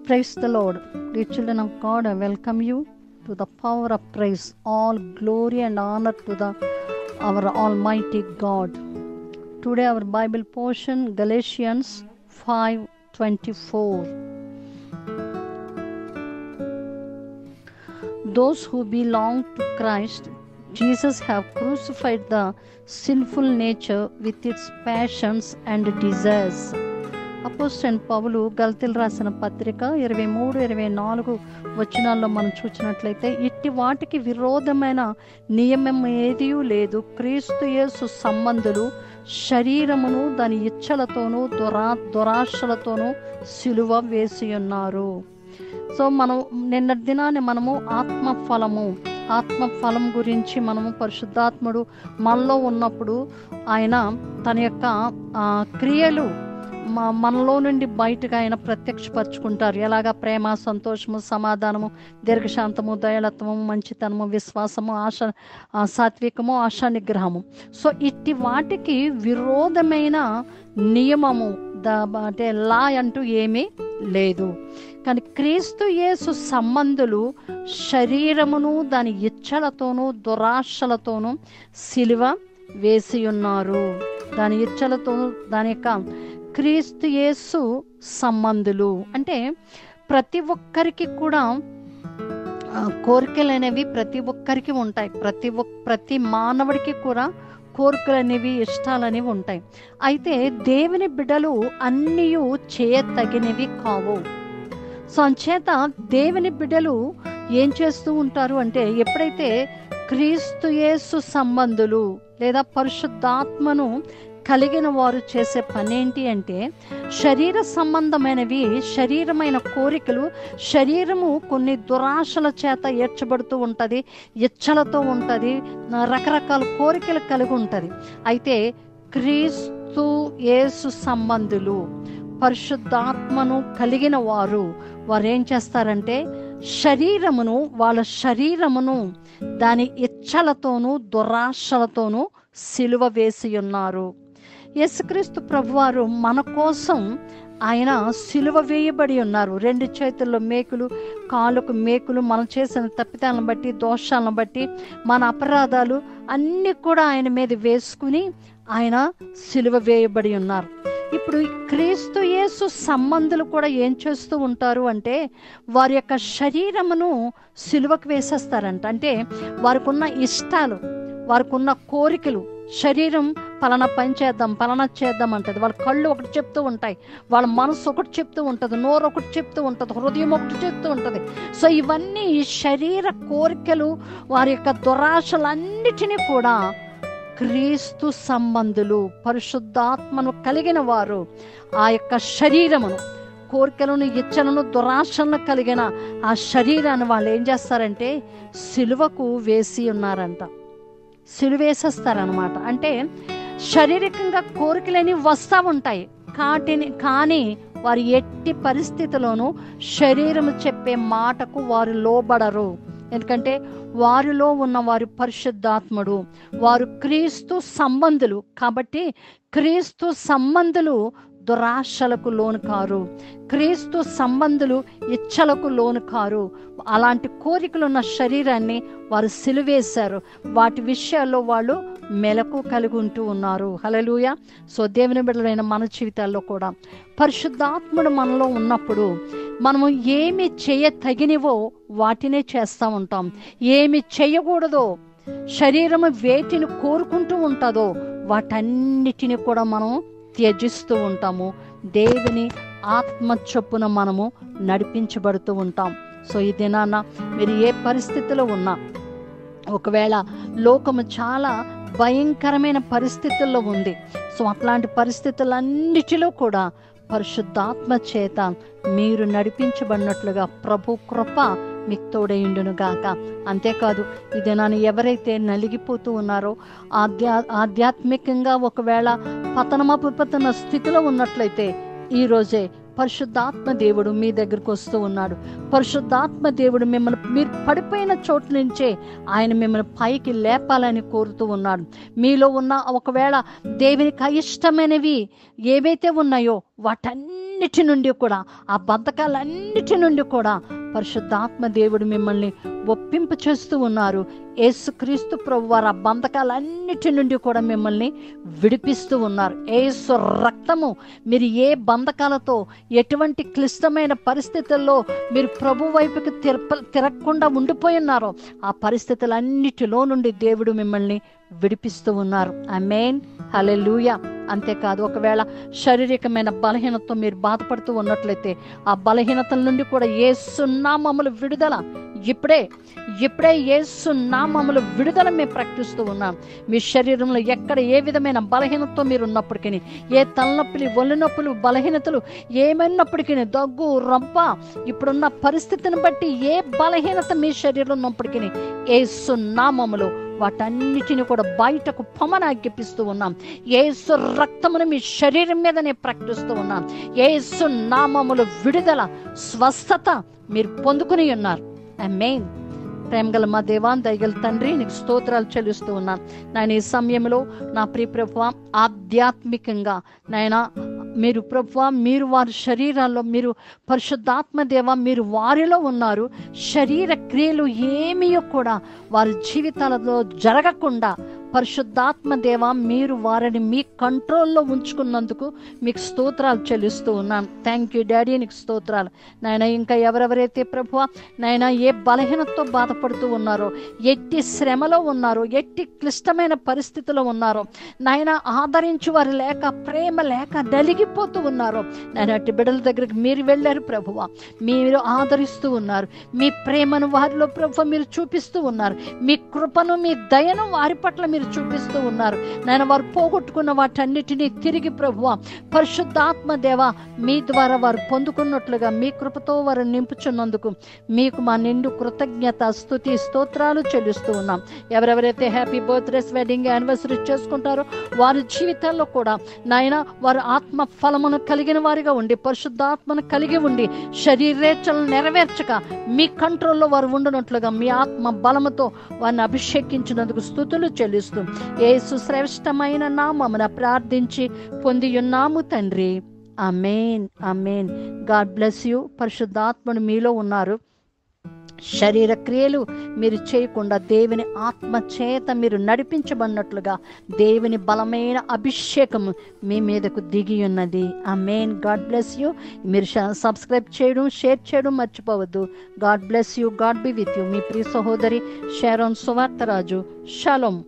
Praise the Lord. Dear children of God, I welcome you to the power of praise. All glory and honor to our Almighty God. Today our Bible portion, Galatians 5:24. Those who belong to Christ Jesus have crucified the sinful nature with its passions and desires. అపోస్తలుడైన పౌలు గలతీయులకు రాసిన పత్రిక 23-24 వచనాల్లో మనం చూసినట్లయితే, ఇట్టి వాటికి విరోధమైన నియమం ఏదీ లేదు. క్రీస్తు యేసు సంబంధులు శరీరమును దాని ఇచ్చలతోనూ దురాశలతోనూ సిలువ వేసి ఉన్నారు. సో మనం నిన్నటి దినాన్ని మనము ఆత్మఫలం గురించి మనము పరిశుద్ధాత్ముడు మనలో ఉన్నప్పుడు ఆయన తన యొక్క క్రియలు మనలో నుండి బయటకు ఆయన ప్రత్యక్షపరచుకుంటారు. ఎలాగా ప్రేమ, సంతోషము, సమాధానము, దీర్ఘశాంతము, దయాళత్వము, మంచితనము, విశ్వాసము, సాత్వికము, ఆశా నిగ్రహము. సో ఇట్టి వాటికి విరోధమైన నియమము అంటే లా అంటూ ఏమీ లేదు. కానీ క్రీస్తు యేసు సంబంధులు శరీరమును దాని ఇచ్చలతోనూ దురాశలతోనూ సిలువ వేసి ఉన్నారు. దాని ఇచ్చలతోనూ దాని యొక్క క్రీస్తు యేసు సంబంధులు అంటే ప్రతి ఒక్కరికి కూడా కోరికలు అనేవి ప్రతి ఒక్కరికి ఉంటాయి. ప్రతి మానవుడికి కూడా కోరికలు అనేవి, ఇష్టాలు అనేవి ఉంటాయి. అయితే దేవుని బిడ్డలు అన్నీ చేయతగినవి కావు. సో అంచేత దేవుని బిడ్డలు ఏం చేస్తూ ఉంటారు అంటే, ఎప్పుడైతే క్రీస్తు యేసు సంబంధులు లేదా పరిశుద్ధాత్మను కలిగిన వారు చేసే పని ఏంటి అంటే, శరీర సంబంధమైనవి, శరీరమైన కోరికలు, శరీరము కొన్ని దురాశల చేత ఏర్చబడుతూ ఉంటుంది, ఇచ్చలతో ఉంటుంది, రకరకాల కోరికలు కలిగి ఉంటుంది. అయితే క్రీస్తు యేసు సంబంధులు పరిశుద్ధాత్మను కలిగిన వారు ఏం చేస్తారంటే, వాళ్ళ శరీరమును దాని ఇచ్చలతోనూ దురాశలతోనూ సిలువ వేసి ఉన్నారు. యేసుక్రీస్తు ప్రభువారు మన కోసం ఆయన సిలువ వేయబడి ఉన్నారు. 2 చేతుల్లో మేకులు, కాళ్ళకు మేకులు, మనం చేసిన తప్పిదాలను బట్టి, దోషాలను బట్టి, మన అపరాధాలు అన్నీ కూడా ఆయన మీద వేసుకుని ఆయన సిలువ వేయబడి ఉన్నారు. ఇప్పుడు క్రీస్తు యేసు సంబంధులు కూడా ఏం చేస్తూ ఉంటారు అంటే, వారి యొక్క శరీరమును సిలువకు వేసేస్తారంట. అంటే వారికి ఉన్న ఇష్టాలు, వారికి ఉన్న కోరికలు, శరీరం పలానా పని చేద్దాం, పలానా చేద్దాం అంటది. వాళ్ళ కళ్ళు ఒకటి చెప్తూ ఉంటాయి, వాళ్ళ మనసు ఒకటి చెప్తూ ఉంటుంది, నోరు ఒకటి చెప్తూ ఉంటుంది, హృదయం ఒకటి చెప్తూ ఉంటుంది. సో ఇవన్నీ శరీర కోరికలు, వారి యొక్క దురాశలన్నిటినీ కూడా క్రీస్తు సంబంధులు పరిశుద్ధాత్మను కలిగిన వారు ఆ యొక్క శరీరమును, కోరికలను, ఇచ్చలను, దురాశలను కలిగిన ఆ శరీరాన్ని వాళ్ళు ఏం చేస్తారంటే సిలువకు వేసి ఉన్నారంట. సిలువేసేస్తారనమాట. అంటే శారీరకంగా కోరికలని వస్తూ ఉంటాయి, కానీ వారు ఎట్టి పరిస్థితిలోనూ శరీరము చెప్పే మాటకు వారు లోబడరు. ఎందుకంటే వారిలో ఉన్న వారు పరిశుద్ధాత్ముడు, వారు క్రీస్తు సంబంధులు. కాబట్టి క్రీస్తు సంబంధులు దురాశలకు లోను కారు, క్రీస్తు సంబంధులు ఇచ్చలకు లోను కారు. అలాంటి కోరికలు ఉన్న శరీరాన్ని వారు సిలువేశారు. వాటి విషయాల్లో వాళ్ళు మెలకు కలిగి ఉంటూ ఉన్నారు. హల్లెలూయా. సో దేవుని బిడ్డలైన మన జీవితాల్లో కూడా పరిశుద్ధాత్ముడు మనలో ఉన్నప్పుడు మనము ఏమి చేయతగినవో వాటినే చేస్తూ ఉంటాం. ఏమి చేయకూడదో, శరీరము వేటిని కోరుకుంటూ ఉంటుందో వాటన్నిటిని కూడా మనం త్యజిస్తూ ఉంటాము. దేవుని ఆత్మ చొప్పున మనము నడిపించబడుతూ ఉంటాం. సో ఈ దినాన మీరు ఏ పరిస్థితిలో ఉన్నా, ఒకవేళ లోకము చాలా భయంకరమైన పరిస్థితుల్లో ఉంది, సో అట్లాంటి పరిస్థితులన్నిటిలో కూడా పరిశుద్ధాత్మ చేత మీరు నడిపించబడినట్లుగా ప్రభు కృప మీకు తోడైండును గాక. అంతేకాదు ఈ దినాన్ని ఎవరైతే నలిగిపోతూ ఉన్నారో, ఆధ్యాత్మికంగా ఒకవేళ పతన స్థితిలో ఉన్నట్లయితే ఈరోజే పరిశుద్ధాత్మ దేవుడు మీ దగ్గరకు వస్తూ ఉన్నాడు. పరిశుద్ధాత్మ దేవుడు మిమ్మల్ని, మీరు పడిపోయిన చోటు నుంచే ఆయన మిమ్మల్ని పైకి లేపాలని కోరుతూ ఉన్నాడు. మీలో ఉన్న ఒకవేళ దేవునికి అయిష్టమైనవి ఏవైతే ఉన్నాయో వాటన్నిటి నుండి కూడా, ఆ బంధకాలన్నిటి నుండి కూడా పరిశుద్ధాత్మ దేవుడు మిమ్మల్ని ఒప్పింపు చేస్తూ ఉన్నారు. యేసుక్రీస్తు ప్రభు వారు ఆ బంధకాలన్నిటి నుండి కూడా మిమ్మల్ని విడిపిస్తూ ఉన్నారు. యేసు రక్తము, మీరు ఏ బంధకాలతో, ఎటువంటి క్లిష్టమైన పరిస్థితుల్లో మీరు ప్రభు వైపుకి తిరగకుండా ఉండిపోయి ఉన్నారో ఆ పరిస్థితులన్నిటిలో నుండి దేవుడు మిమ్మల్ని విడిపిస్తూ ఉన్నారు. ఆమేన్, హల్లెలూయా. అంతేకాదు, ఒకవేళ శారీరకమైన బలహీనతతో మీరు బాధపడుతూ ఉన్నట్లయితే ఆ బలహీనతల నుండి కూడా యేసు నామములో విడుదల, ఇప్పుడే యేసు నామములో విడుదల మేము ప్రకటిస్తూ ఉన్నాం. మీ శరీరంలో ఎక్కడ ఏ విధమైన బలహీనతతో మీరు ఉన్నప్పటికీ, ఏ తలనొప్పులు, ఒళ్ళు నొప్పులు, బలహీనతలు ఏమైనప్పటికీ, దగ్గు, రొంప, ఇప్పుడున్న పరిస్థితిని బట్టి ఏ బలహీనత మీ శరీరంలో ఉన్నప్పటికీ యేసు నామములో వాటన్నిటిని కూడా బయటకు పొమ్మనాజ్ఞాపిస్తూ ఉన్నాం. యేసు రక్తమును మీ శరీరం మీదనే ప్రకటిస్తూ ఉన్నాం. యేసు నామములో విడుదల, స్వస్థత మీరు పొందుకుని ఉన్నారు. ఆమేన్. ప్రేమగల మా దేవాన్, దయగల తండ్రి, నీకు స్తోత్రాలు చెల్లిస్తూ ఉన్నాను. నాయన ఈ సమయంలో నా ప్రియ ప్రభువా, ఆధ్యాత్మికంగా నాయన మీరు ప్రభువా, మీరు వారి శరీరాల్లో, మీరు పరిశుద్ధాత్మ దేవ, మీరు వారిలో ఉన్నారు. శరీర క్రియలు ఏమీ కూడా వారి జీవితాలలో జరగకుండా పరిశుద్ధాత్మ దేవ, మీరు వారిని మీ కంట్రోల్లో ఉంచుకున్నందుకు మీకు స్తోత్రాలు చెల్లిస్తూ ఉన్నాను. థ్యాంక్ యూ డాడీ, నీకు స్తోత్రాలు. నాయన ఇంకా ఎవరెవరైతే ప్రభువా నాయన ఏ బలహీనతతో బాధపడుతూ ఉన్నారో, ఎట్టి శ్రమలో ఉన్నారో, ఎట్టి క్లిష్టమైన పరిస్థితిలో ఉన్నారో, నాయన ఆదరించి వారు లేక, ప్రేమ లేక నలిగిపోతూ ఉన్నారో, నాయన అట్టి బిడ్డల దగ్గరికి మీరు వెళ్ళారు ప్రభువా. మీరు ఆదరిస్తూ ఉన్నారు. మీ ప్రేమను వారిలో ప్రభువా మీరు చూపిస్తూ ఉన్నారు. మీ కృపను, మీ దయను వారి పట్ల మీరు చూపిస్తూ ఉన్నారు. నేను వారు పోగొట్టుకున్న వాటన్నిటినీ తిరిగి ప్రభువా పరిశుద్ధాత్మ దేవ మీ ద్వారా వారు పొందుకున్నట్లుగా మీ కృపతో వారు నింపుచున్నందుకు మీకు మా నిండు కృతజ్ఞత, స్తుతి, స్తోత్రాలు చెల్లిస్తూ ఉన్నాం. ఎవరెవరైతే హ్యాపీ బర్త్డేస్, వెడ్డింగ్ యానివర్సరీ చేసుకుంటారో వారి జీవితాల్లో కూడా నాయన వారు ఆత్మ ఫలమును కలిగిన వారిగా ఉండి, పరిశుద్ధాత్మను కలిగి ఉండి, శరీరేచ్ఛలను నెరవేర్చక మీ కంట్రోల్లో వారు ఉండునట్లుగా మీ ఆత్మ బలముతో వారిని అభిషేకించినందుకు స్తుతులు చెల్లిస్తూ యేసు శ్రేష్టమైన నామమున ప్రార్థించి పొంది ఉన్నాము తండ్రి. Amen, amen. God bless you. పరిశుద్ధాత్మను మీలో ఉన్నారు. శరీర క్రియలు మీరు చేయకుండా దేవుని ఆత్మ చేత మీరు నడిపించబడినట్లుగా దేవుని బలమైన అభిషేకము మీ మీదకు దిగి ఉన్నది. ఆమేన్. God bless you. మీరు సబ్స్క్రైబ్ చేయడం, షేర్ చేయడం మర్చిపోవద్దు. God bless you. God be with you. మీ ప్రియ సహోదరి షారోన్ సువార్తరాజు. షాలోమ్.